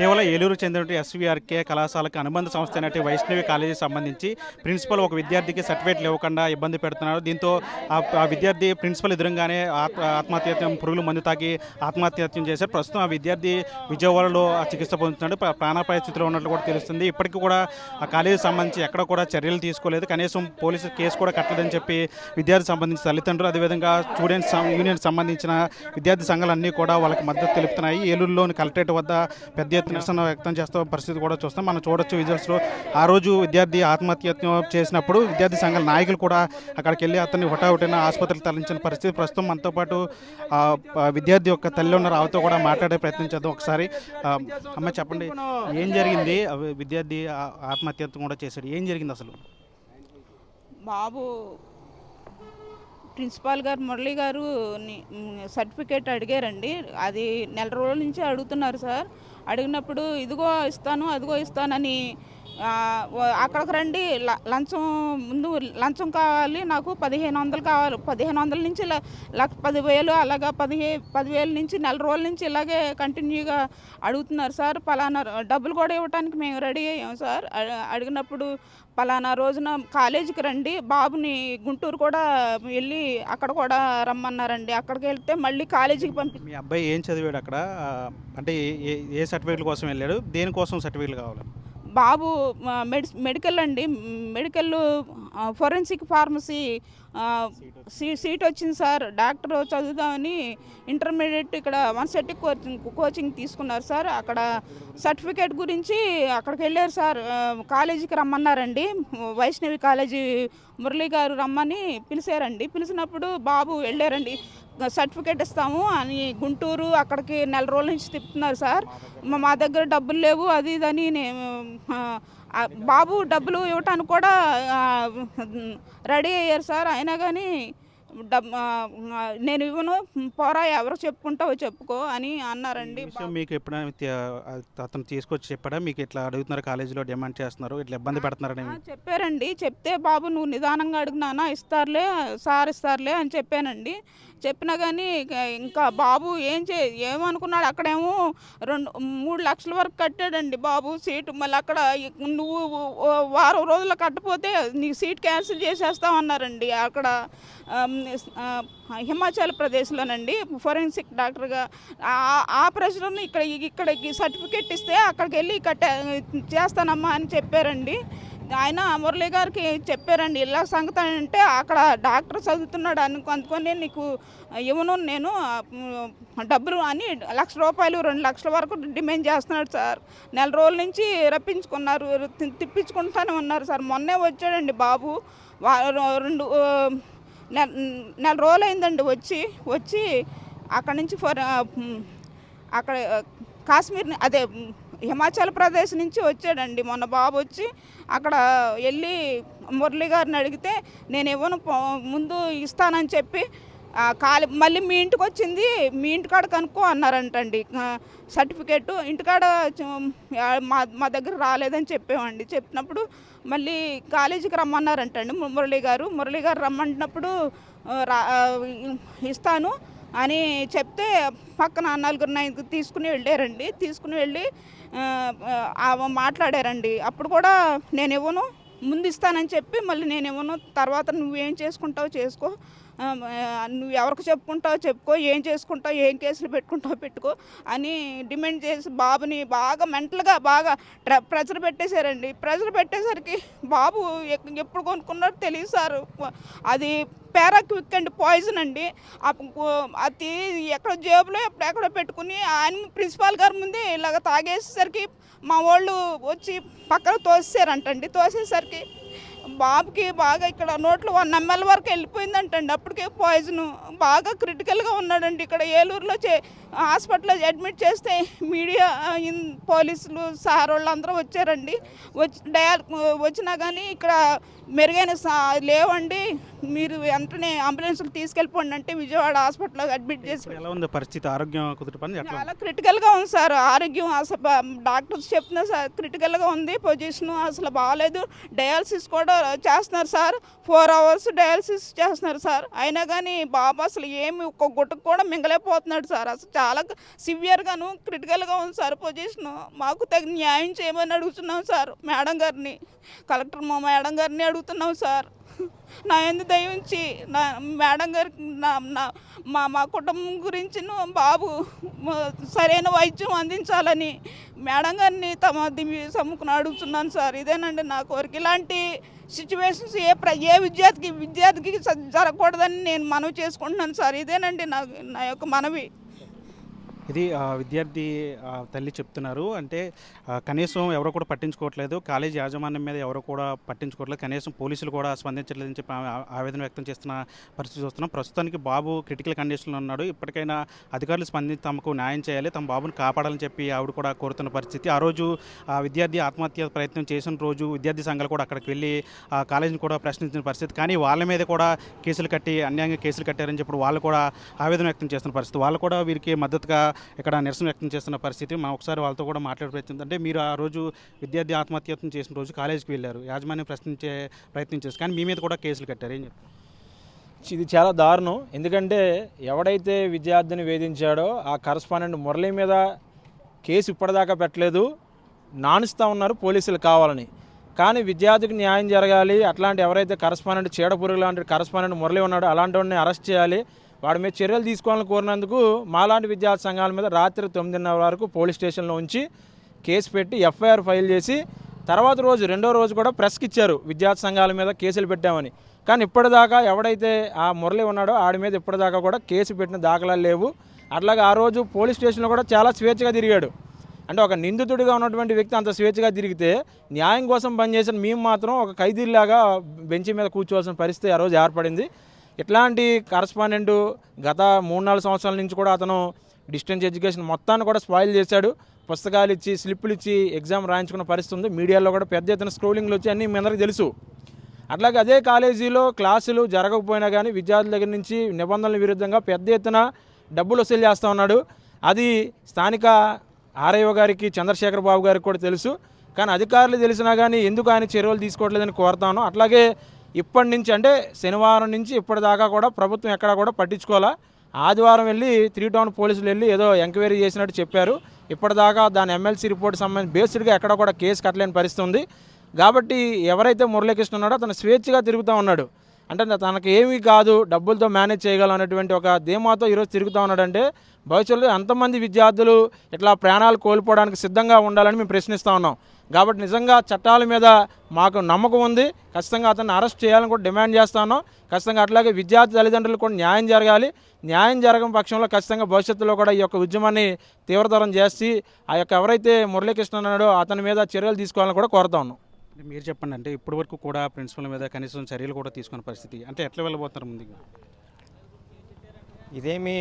ఇటీవల ఏలూరుకు చెందినటువంటి ఎస్వీఆర్కే కళాశాలకు అనుబంధ సంస్థ అయినటువంటి వైష్ణవి కాలేజీకి సంబంధించి ప్రిన్సిపల్ ఒక విద్యార్థికి సర్టిఫికేట్లు ఇవ్వకుండా ఇబ్బంది పెడుతున్నారు. దీంతో ఆ విద్యార్థి ప్రిన్సిపల్ ఎదురుగానే ఆత్మహత్యం పురుగులు మందు తాగి ఆత్మహత్యం చేశారు. ప్రస్తుతం ఆ విద్యార్థి విజయవాడలో చికిత్స పొందుతున్నాడు. ప్రాణాపాయ స్థితిలో ఉన్నట్లు కూడా తెలుస్తుంది. ఇప్పటికీ కూడా ఆ కాలేజీకి సంబంధించి ఎక్కడ కూడా చర్యలు తీసుకోలేదు. కనీసం పోలీసు కేసు కూడా కట్టలేదని చెప్పి విద్యార్థికి సంబంధించిన తల్లిదండ్రులు, అదేవిధంగా స్టూడెంట్స్ యూనియన్ సంబంధించిన విద్యార్థి సంఘాలన్నీ కూడా వాళ్ళకి మద్దతు తెలుపుతున్నాయి. ఏలూరులోని కలెక్టరేట్ వద్ద పెద్ద ఎత్తున నిరసన వ్యక్తం చేస్తున్న పరిస్థితి కూడా చూస్తాం. మనం చూడొచ్చు విజువల్స్లో. ఆ రోజు విద్యార్థి ఆత్మహత్య చేసినప్పుడు విద్యార్థి సంఘాల నాయకులు కూడా అక్కడికి వెళ్ళి అతన్ని హుటాహుటిన ఆసుపత్రికి తరలించిన పరిస్థితి. ప్రస్తుతం మనతో పాటు విద్యార్థి యొక్క తల్లి ఉన్న రావుతో కూడా మాట్లాడే ప్రయత్నం చేద్దాం ఒకసారి. అమ్మ చెప్పండి, ఏం జరిగింది? విద్యార్థి ఆత్మహత్య కూడా చేశాడు, ఏం జరిగింది అసలు? బాబు ప్రిన్సిపాల్ గారు మురళి గారు సర్టిఫికేట్ అడిగారండి. అది నెల రోజుల నుంచి అడుగుతున్నారు సార్. అడిగినప్పుడు ఇదిగో ఇస్తాను అదిగో ఇస్తానని అక్కడికి రండి, లంచం ముందు లంచం కావాలి, నాకు 1500 కావాలి, 1500 నుంచి 10,000 అలాగా 10,000 నుంచి నెల రోజుల నుంచి ఇలాగే కంటిన్యూగా అడుగుతున్నారు సార్. పలానా డబ్బులు కూడా ఇవ్వడానికి మేము రెడీ అయ్యాం సార్. అడిగినప్పుడు పలానా రోజున కాలేజీకి రండి, బాబుని గుంటూరు కూడా వెళ్ళి అక్కడ కూడా రమ్మన్నారండి. అక్కడికి వెళ్తే మళ్ళీ కాలేజీకి మీ అబ్బాయి ఏం చదివాడు అక్కడ? అంటే ఏ సర్టిఫికేట్ల కోసం వెళ్ళాడు? దేనికోసం సర్టిఫికేట్లు కావాలి? బాబు మెడికల్ అండి, మెడికల్ ఫోరెన్సిక్ ఫార్మసీ సీట్ వచ్చింది సార్. డాక్టర్ చదువుదామని ఇంటర్మీడియట్ ఇక్కడ వన్సెట్టి కోచింగ్ తీసుకున్నారు సార్. అక్కడ సర్టిఫికేట్ గురించి అక్కడికి వెళ్ళారు సార్. కాలేజీకి రమ్మన్నారండి, వైష్ణవి కాలేజీ మురళి గారు రమ్మని పిలిచారండి. పిలిచినప్పుడు బాబు వెళ్ళారండి. సర్టిఫికేట్ ఇస్తాము అని గుంటూరు అక్కడికి నెల రోజుల నుంచి తిప్పుతున్నారు సార్. మా దగ్గర డబ్బులు లేవు అది ఇదని బాబు డబ్బులు ఇవ్వటానికి కూడా రెడీ అయ్యారు సార్. అయినా కానీ నేను ఇవ్వను, పోరా ఎవరు చెప్పుకుంటావో చెప్పుకో అని అన్నారండి. మీకు ఎప్పుడైనా అతను తీసుకొచ్చి చెప్పాడా మీకు ఇట్లా అడుగుతున్నారు, కాలేజీలో డిమాండ్ చేస్తున్నారు, ఇట్లా ఇబ్బంది పెడుతున్నారని? చెప్పారండి. చెప్తే బాబు నువ్వు నిదానంగా అడిగినానా, ఇస్తారులే సార్ ఇస్తారులే అని చెప్పానండి. చెప్పినా కానీ ఇంకా బాబు ఏమనుకున్నాడు, అక్కడేమో 3 లక్షల వరకు కట్టాడండి బాబు సీటు. మళ్ళీ అక్కడ నువ్వు వారం రోజులు కట్టపోతే నీకు సీట్ క్యాన్సిల్ చేసేస్తామన్నారండి. అక్కడ హిమాచల్ ప్రదేశ్లోనండి ఫోరెన్సిక్ డాక్టర్గా ఆ ప్రెషర్ని ఇక్కడికి సర్టిఫికేట్ ఇస్తే అక్కడికి వెళ్ళి చేస్తానమ్మా అని చెప్పారండి. ఆయన మురళి గారికి చెప్పారండి ఇలా సంగతి అంటే, అక్కడ డాక్టర్ చదువుతున్నాడు అనుకొని నీకు ఇవ్వను నేను డబ్బులు అని ₹1,00,000 2 లక్షల వరకు డిమాండ్ చేస్తున్నాడు సార్. నెల రోజుల నుంచి రప్పించుకున్నారు, తిప్పించుకుంటానే ఉన్నారు సార్. మొన్నే వచ్చాడండి బాబు, నెల రోజులు అయిందండి వచ్చి అక్కడి నుంచి అక్కడ కాశ్మీర్ అదే హిమాచల్ ప్రదేశ్ నుంచి వచ్చాడండి. మొన్న బాబు వచ్చి అక్కడ వెళ్ళి మురళి గారిని అడిగితే నేను ఇవ్వను ముందు ఇస్తానని చెప్పి మళ్ళీ మీ ఇంటికి వచ్చింది, మీ ఇంటికాడ కనుక్కో అన్నారంటండి. సర్టిఫికేటు ఇంటికాడ మా దగ్గర రాలేదని చెప్పామండి. చెప్పినప్పుడు మళ్ళీ కాలేజీకి రమ్మన్నారంటండి మురళి గారు రమ్మంటున్నప్పుడు ఇస్తాను అని చెప్తే పక్కన 4-5 తీసుకుని వెళ్ళారండి. తీసుకుని వెళ్ళి మాట్లాడారండి. అప్పుడు కూడా నేను ఇవ్వను, ముందు ఇస్తానని చెప్పి మళ్ళీ నేను ఇవ్వను, తర్వాత నువ్వేం చేసుకుంటావో చేసుకో, నువ్వు ఎవరికి చెప్పుకుంటావో చెప్పుకో, ఏం చేసుకుంటావు, ఏం కేసులు పెట్టుకుంటావో పెట్టుకో అని డిమాండ్ చేసి బాబుని బాగా మెంటల్గా బాగా ప్రెజర్ పెట్టేశారండి. ప్రెజర్ పెట్టేసరికి బాబు ఎప్పుడు కొనుక్కున్నారో తెలియదు సార్. అది పారాక్విక్ అండ్ పాయిజన్ అండి. అది ఎక్కడ జేబులో ఎక్కడో పెట్టుకుని ఆయన ప్రిన్సిపాల్ గారి ముందే ఇలాగ తాగేసేసరికి మా వాళ్ళు వచ్చి పక్కన తోసేసారంటండి. తోసేసరికి బాబుకి బాగా ఇక్కడ నోట్లో 1 ml వరకు వెళ్ళిపోయిందంటండి. అప్పటికే పాయిజను బాగా క్రిటికల్గా ఉన్నాడండి. ఇక్కడ ఏలూరులో హాస్పిటల్లో అడ్మిట్ చేస్తే మీడియా పోలీసులు సార్ వాళ్ళందరూ వచ్చారండి. వచ్చినా కానీ ఇక్కడ మెరుగైన లేవండి, మీరు వెంటనే అంబులెన్స్కి తీసుకెళ్ళిపోండి అంటే విజయవాడ హాస్పిటల్లో అడ్మిట్ చేసి ఇప్పుడు ఎలా ఉంది పరిస్థితి, ఆరోగ్యం కుదురుపడింది ఎట్లా ఉంది? చాలా క్రిటికల్గా ఉంది సార్. ఆరోగ్యం అసలు డాక్టర్స్ చెప్తున్నారు సార్, క్రిటికల్గా ఉంది పొజిషన్, అసలు బాగాలేదు. డయాలసిస్ కూడా చేస్తున్నారు సార్, 4 hours డయాలసిస్ చేస్తున్నారు సార్. అయినా కానీ బాబు అసలు ఏమి ఒక్క గుట్టకు కూడా మింగలేకపోతున్నాడు సార్. అసలు చాలా సివియర్గాను క్రిటికల్గా ఉంది సార్ పొజిషన్. మాకు తగిన న్యాయం చేయమని అడుగుతున్నాం సార్ మేడం గారిని, కలెక్టర్ మా మేడం గారిని అడుగుతున్నాం సార్. నా ఎందు దయించి నా మేడం గారికి మా కుటుంబం గురించి బాబు సరైన వైద్యం అందించాలని మేడం గారిని తమ సమ్ముకుని అడుగుతున్నాను సార్. ఇదేనండి నా కోరిక. ఇలాంటి సిచ్యువేషన్స్ ఏ విద్యార్థికి జరగకూడదని నేను మనవి చేసుకుంటున్నాను సార్. ఇదేనండి నా యొక్క మనవి. ఇది విద్యార్థి తల్లి చెప్తున్నారు. అంటే కనీసం ఎవరు కూడా పట్టించుకోవట్లేదు, కాలేజీ యాజమాన్యం మీద ఎవరు కూడా పట్టించుకోవట్లేదు, కనీసం పోలీసులు కూడా స్పందించలేదని చెప్పి ఆవేదన వ్యక్తం చేస్తున్న పరిస్థితి చూస్తున్నాం. ప్రస్తుతానికి బాబు క్రిటికల్ కండిషన్లో ఉన్నాడు. ఇప్పటికైనా అధికారులు స్పందించి తమకు న్యాయం చేయాలి, తమ బాబుని కాపాడాలని చెప్పి ఆవిడ కూడా కోరుతున్న పరిస్థితి. ఆ రోజు విద్యార్థి ఆత్మహత్య ప్రయత్నం చేసిన రోజు విద్యార్థి సంఘాలు కూడా అక్కడికి వెళ్ళి కాలేజీని కూడా ప్రశ్నించిన పరిస్థితి. కానీ వాళ్ళ మీద కూడా కేసులు కట్టి అన్యాయంగా కేసులు కట్టారని చెప్పి వాళ్ళు కూడా ఆవేదన వ్యక్తం చేస్తున్న పరిస్థితి. వాళ్ళు కూడా వీరికి మద్దతుగా ఇక్కడ నిరసన వ్యక్తం చేస్తున్న పరిస్థితి. మనం ఒకసారి వాళ్ళతో కూడా మాట్లాడే ప్రయత్నం. అంటే మీరు ఆ రోజు విద్యార్థి ఆత్మహత్యత్నం చేసిన రోజు కాలేజీకి వెళ్ళారు, యాజమాన్యం ప్రశ్నించే ప్రయత్నం చేస్తారు, కానీ మీ మీద కూడా కేసులు కట్టారు. ఏం చెప్తారు? ఇది చాలా దారుణం. ఎందుకంటే ఎవడైతే విద్యార్థిని వేధించాడో ఆ కరస్పాండెంట్ మురళి మీద కేసు ఇప్పటిదాకా పెట్టలేదు, నానుస్తూ ఉన్నారు పోలీసులు కావాలని. కానీ విద్యార్థికి న్యాయం జరగాలి, అట్లాంటి ఎవరైతే కరస్పాండెంట్ చీడపురుగు లాంటి కరస్పాండెంట్ మురళి ఉన్నాడో అలాంటి వాడిని అరెస్ట్ చేయాలి, వాడి మీద చర్యలు తీసుకోవాలని కోరినందుకు మాలాంటి విద్యార్థి సంఘాల మీద రాత్రి 9:30 వరకు పోలీస్ స్టేషన్లో ఉంచి కేసు పెట్టి ఎఫ్ఐఆర్ ఫైల్ చేసి తర్వాత రోజు రెండో రోజు కూడా ప్రెస్కి ఇచ్చారు విద్యార్థి సంఘాల మీద కేసులు పెట్టామని. కానీ ఇప్పటిదాకా ఎవడైతే ఆ మురళి ఉన్నాడో ఆడి మీద ఇప్పటిదాకా కూడా కేసు పెట్టిన దాఖలాలు లేవు. అట్లాగే ఆ రోజు పోలీస్ స్టేషన్లో కూడా చాలా స్వేచ్ఛగా తిరిగాడు. అంటే ఒక నిందితుడిగా ఉన్నటువంటి వ్యక్తి అంత స్వేచ్ఛగా తిరిగితే న్యాయం కోసం పనిచేసిన మేము మాత్రం ఒక ఖైదీలాగా బెంచ్ మీద కూర్చోవాల్సిన పరిస్థితి ఆ రోజు ఏర్పడింది. ఇట్లాంటి కరస్పాండెంటు గత 3-4 సంవత్సరాల నుంచి కూడా అతను డిస్టెన్స్ ఎడ్యుకేషన్ మొత్తాన్ని కూడా స్పాయిల్ చేశాడు. పుస్తకాలు ఇచ్చి స్లిప్పులు ఇచ్చి ఎగ్జామ్ రాయించుకున్న పరిస్థితి ఉంది. మీడియాలో కూడా పెద్ద ఎత్తున స్క్రోలింగ్లు వచ్చి అన్నీ మీ అందరికీ తెలుసు. అట్లాగే అదే కాలేజీలో క్లాసులు జరగకపోయినా కానీ విద్యార్థుల దగ్గర నుంచి నిబంధనల విరుద్ధంగా పెద్ద ఎత్తున డబ్బులు వసూలు చేస్తూ ఉన్నాడు. అది స్థానిక ఆర్ఐఓ గారికి చంద్రశేఖర్ బాబు గారికి కూడా తెలుసు. కానీ అధికారులు తెలిసినా కానీ ఎందుకు ఆయన చర్యలు తీసుకోవట్లేదని కోరుతాను. అట్లాగే ఇప్పటి నుంచి అంటే శనివారం నుంచి ఇప్పటిదాకా కూడా ప్రభుత్వం ఎక్కడా కూడా పట్టించుకోవాలా. ఆదివారం వెళ్ళి 3 టౌన్ పోలీసులు వెళ్ళి ఏదో ఎంక్వైరీ చేసినట్టు చెప్పారు. ఇప్పటిదాకా దాని ఎమ్మెల్సీ రిపోర్ట్ సంబంధించి బేస్డ్గా ఎక్కడ కూడా కేసు కట్టలేని పరిస్థితి ఉంది. కాబట్టి ఎవరైతే మురళీకృష్ణ ఉన్నాడో తను స్వేచ్ఛగా తిరుగుతూ ఉన్నాడు. అంటే తనకు ఏమీ కాదు, డబ్బులతో మేనేజ్ చేయగలం అనేటువంటి ఒక ధీమాతో ఈరోజు తిరుగుతూ ఉన్నాడంటే భవిష్యత్తులో ఎంతమంది విద్యార్థులు ఇట్లా ప్రాణాలు కోల్పోవడానికి సిద్ధంగా ఉండాలని మేము ప్రశ్నిస్తూ ఉన్నాం. కాబట్టి నిజంగా చట్టాల మీద మాకు నమ్మకం ఉంది. ఖచ్చితంగా అతన్ని అరెస్ట్ చేయాలని కూడా డిమాండ్ చేస్తా ఉన్నాం. ఖచ్చితంగా అట్లాగే విద్యార్థి తల్లిదండ్రులకు కూడా న్యాయం జరగాలి. న్యాయం జరగని పక్షంలో ఖచ్చితంగా భవిష్యత్తులో కూడా ఈ యొక్క ఉద్యమాన్ని తీవ్రతరం చేసి ఆ యొక్క ఎవరైతే మురళీకృష్ణ ఉన్నాడో అతని మీద చర్యలు తీసుకోవాలని కూడా కోరుతా ఉన్నాం. మీరు చెప్పండి. అంటే ఇప్పటి వరకు కూడా ప్రిన్సిపల్ మీద కనీసం చర్యలు కూడా తీసుకున్న పరిస్థితి, అంటే ఎట్లా వెళ్ళబోతున్నారు ముందుగా? ఇదేమీ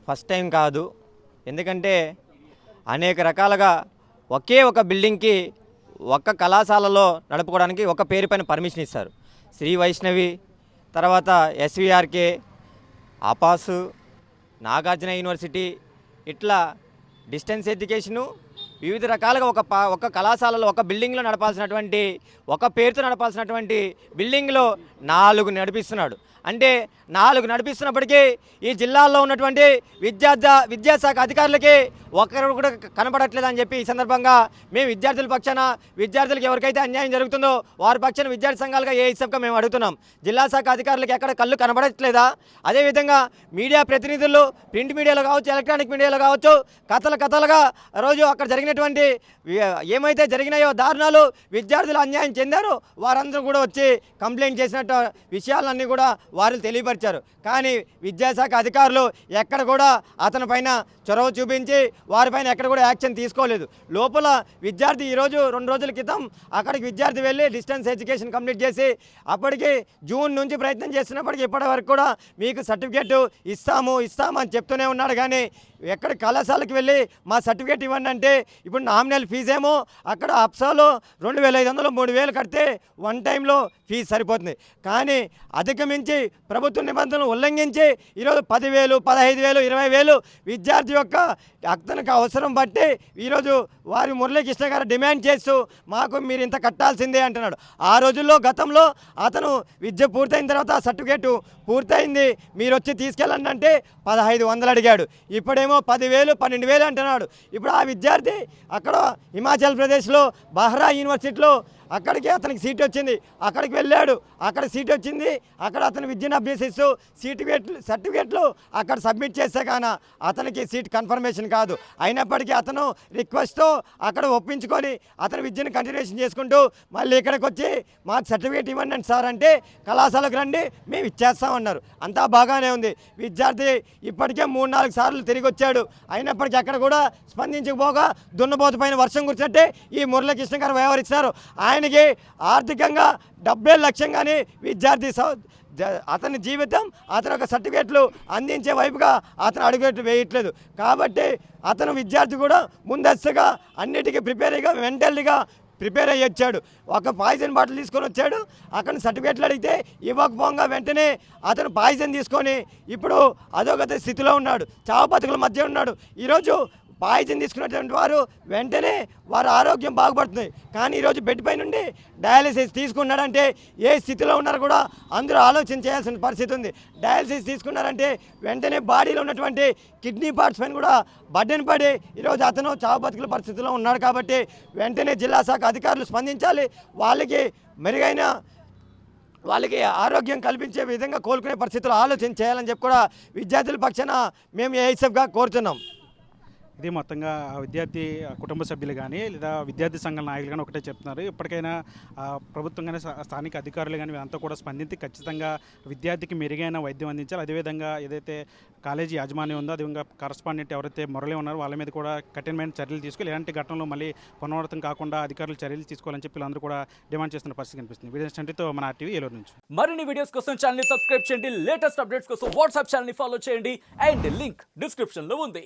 ఫస్ట్ టైం కాదు. ఎందుకంటే అనేక రకాలుగా ఒకే ఒక బిల్డింగ్కి ఒక్క కళాశాలలో నడుపుకోవడానికి ఒక పేరు పైన పర్మిషన్ ఇస్తారు. శ్రీ వైష్ణవి, తర్వాత ఎస్విఆర్కే, ఆపాసు, నాగార్జున యూనివర్సిటీ, ఇట్లా డిస్టెన్స్ ఎడ్యుకేషను వివిధ రకాలుగా ఒక కళాశాలలో ఒక బిల్డింగ్లో నడపాల్సినటువంటి ఒక పేరుతో నడపాల్సినటువంటి బిల్డింగ్లో 4 నడిపిస్తున్నాడు. అంటే 4 నడిపిస్తున్నప్పటికీ ఈ జిల్లాల్లో ఉన్నటువంటి విద్యాశాఖ అధికారులకి ఒక్కరు కూడా కనపడట్లేదని చెప్పి ఈ సందర్భంగా మేము విద్యార్థుల పక్షాన విద్యార్థులకు ఎవరికైతే అన్యాయం జరుగుతుందో వారి పక్షాన విద్యార్థి సంఘాలుగా ఏఐసీఎఫ్గా మేము అడుగుతున్నాం. జిల్లా శాఖ అధికారులకు ఎక్కడ కళ్ళు కనబడట్లేదా? అదేవిధంగా మీడియా ప్రతినిధులు ప్రింట్ మీడియాలో కావచ్చు, ఎలక్ట్రానిక్ మీడియాలో కావచ్చు, కథలుగా రోజు అక్కడ జరిగినటువంటి ఏమైతే జరిగినాయో దారుణాలు, విద్యార్థులు అన్యాయం చెందారో వారందరూ కూడా వచ్చి కంప్లైంట్ చేసినట్టు విషయాలన్నీ కూడా వారు తెలియపరిచారు. కానీ విద్యాశాఖ అధికారులు ఎక్కడ కూడా అతని పైన చొరవ చూపించి వారిపైన ఎక్కడ కూడా యాక్షన్ తీసుకోలేదు. లోపల విద్యార్థి ఈరోజు 2 రోజుల క్రితం అక్కడికి విద్యార్థి వెళ్ళి డిస్టెన్స్ ఎడ్యుకేషన్ కంప్లీట్ చేసి అప్పటికి జూన్ నుంచి ప్రయత్నం చేస్తున్నప్పటికీ ఇప్పటి వరకు కూడా మీకు సర్టిఫికేట్ ఇస్తాము అని చెప్తూనే ఉన్నాడు. కానీ ఎక్కడ కళాశాలకు వెళ్ళి మా సర్టిఫికేట్ ఇవ్వండి అంటే ఇప్పుడు నామినల్ ఫీజు ఏమో అక్కడ అప్సాలో 2,500 3,000 కడితే వన్ టైంలో ఫీజు సరిపోతుంది. కానీ అధిగమించి ప్రభుత్వ నిబంధనలు ఉల్లంఘించి ఈరోజు 10,000 15,000 20,000 విద్యార్థి యొక్క అతనికి అవసరం బట్టి ఈరోజు వారి మురళీకృష్ణ గారు డిమాండ్ చేస్తూ మాకు మీరు ఇంత కట్టాల్సిందే అంటున్నాడు. ఆ రోజుల్లో గతంలో అతను విద్య పూర్తయిన తర్వాత సర్టిఫికేట్ పూర్తయింది మీరు వచ్చి తీసుకెళ్ళండి అంటే 1,500 అడిగాడు. ఇప్పుడేమో 10,000 12,000 అంటున్నాడు. ఇప్పుడు ఆ విద్యార్థి అక్కడ హిమాచల్ ప్రదేశ్లో బహ్రా యూనివర్సిటీలో అక్కడికి అతనికి సీట్ వచ్చింది, అక్కడికి వెళ్ళాడు, అక్కడ సీట్ వచ్చింది, అక్కడ అతను విద్యను అభ్యసిస్తూ సర్టిఫికేట్లు అక్కడ సబ్మిట్ చేస్తే కానీ అతనికి సీట్ కన్ఫర్మేషన్ కాదు. అయినప్పటికీ అతను రిక్వెస్ట్తో అక్కడ ఒప్పించుకొని అతను విద్యను కంటిన్యూషన్ చేసుకుంటూ మళ్ళీ ఇక్కడికి వచ్చి మాకు సర్టిఫికేట్ ఇవ్వండి సార్ అంటే కళాశాలకు రండి మేము ఇచ్చేస్తామన్నారు. అంతా బాగానే ఉంది. విద్యార్థి ఇప్పటికే 3-4 సార్లు తిరిగి వచ్చాడు. అయినప్పటికీ అక్కడ కూడా స్పందించకపోగా దున్నపోతు పైన వర్షం కురిసినట్టే ఈ మురళీకృష్ణ గారు వ్యవహరిస్తున్నారు. ఆయనకి ఆర్థికంగా 70 లక్షం కానీ విద్యార్థి అతని జీవితం అతని ఒక సర్టిఫికేట్లు అందించే వైపుగా అతను అడుగులు వేయట్లేదు. కాబట్టి అతను విద్యార్థి కూడా ముందస్తుగా అన్నిటికీ ప్రిపేర్గా మెంటల్గా ప్రిపేర్ అయ్యి వచ్చాడు. ఒక పాయిజన్ బాటిల్ తీసుకొని వచ్చాడు. అక్కడ సర్టిఫికేట్లు అడిగితే ఇవ్వకపోగా వెంటనే అతను పాయిజన్ తీసుకొని ఇప్పుడు అధోగత స్థితిలో ఉన్నాడు, చావు బతుకుల మధ్య ఉన్నాడు. ఈరోజు పాయిజన్ తీసుకున్నటువంటి వారు వెంటనే వారి ఆరోగ్యం బాగుపడుతుంది. కానీ ఈరోజు బెడ్ పై నుండి డయాలసిస్ తీసుకున్నాడంటే ఏ స్థితిలో ఉన్నారో కూడా అందరూ ఆలోచన చేయాల్సిన పరిస్థితి ఉంది. డయాలసిస్ తీసుకున్నారంటే వెంటనే బాడీలో ఉన్నటువంటి కిడ్నీ పార్ట్స్ పైన కూడా బడ్డెన్ పడి ఈరోజు అతను చావు బతుకుల పరిస్థితిలో ఉన్నాడు. కాబట్టి వెంటనే జిల్లా శాఖ అధికారులు స్పందించాలి. వాళ్ళకి ఆరోగ్యం కల్పించే విధంగా కోలుకునే పరిస్థితులు ఆలోచన చేయాలని చెప్పి కూడా విద్యార్థుల పక్షాన మేము ఏఐఎస్ఎఫ్గా కోరుతున్నాం. ఇది మొత్తంగా విద్యార్థి కుటుంబ సభ్యులు కానీ లేదా విద్యార్థి సంఘాల నాయకులు కానీ ఒకటే చెప్తున్నారు. ఇప్పటికైనా ప్రభుత్వం కానీ స్థానిక అధికారులు కానీ వీరంతా కూడా స్పందించి ఖచ్చితంగా విద్యార్థికి మెరుగైన వైద్యం అందించాలి. అదేవిధంగా ఏదైతే కాలేజీ యాజమాన్యం ఉందో అదేవిధంగా కరస్పాండెంట్ ఎవరైతే మురళి ఉన్నారో వాళ్ళ మీద కూడా కఠినమైన చర్యలు తీసుకోవాలి. ఇలాంటి ఘటనలు మళ్ళీ పునరావృతం కాకుండా అధికారులు చర్యలు తీసుకోవాలని చెప్పి వీళ్ళందరూ కూడా డిమాండ్ చేస్తున్న పరిస్థితి కనిపిస్తుంది. వీడియో స్టంట్తో మన ఆర్టీవీ ఏలూరు నుంచి. మరిన్ని వీడియోస్ కోసం ఛానల్ సబ్స్క్రైబ్ చేయండి. లేటెస్ట్ అప్డేట్స్ కోసం వాట్సాప్ ఛానల్ ఫాలో చేయండి. అండ్ లింక్ డిస్క్రిప్షన్లో ఉంది.